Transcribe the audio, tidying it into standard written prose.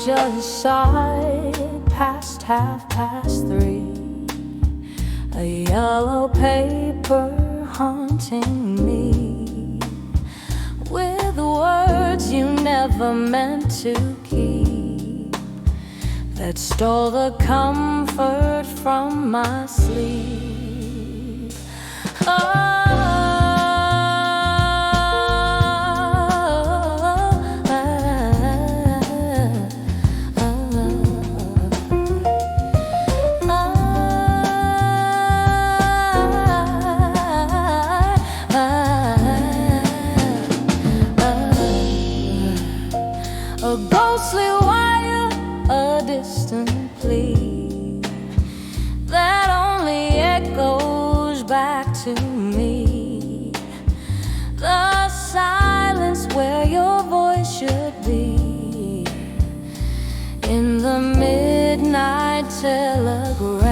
just sighed past 3:30. A yellow paper haunting me with words you never meant to keep, that stole the comfort from my sleep. A ghostly wire, a distant plea that only echoes back to me. The silence where your voice should be in the midnight telegram.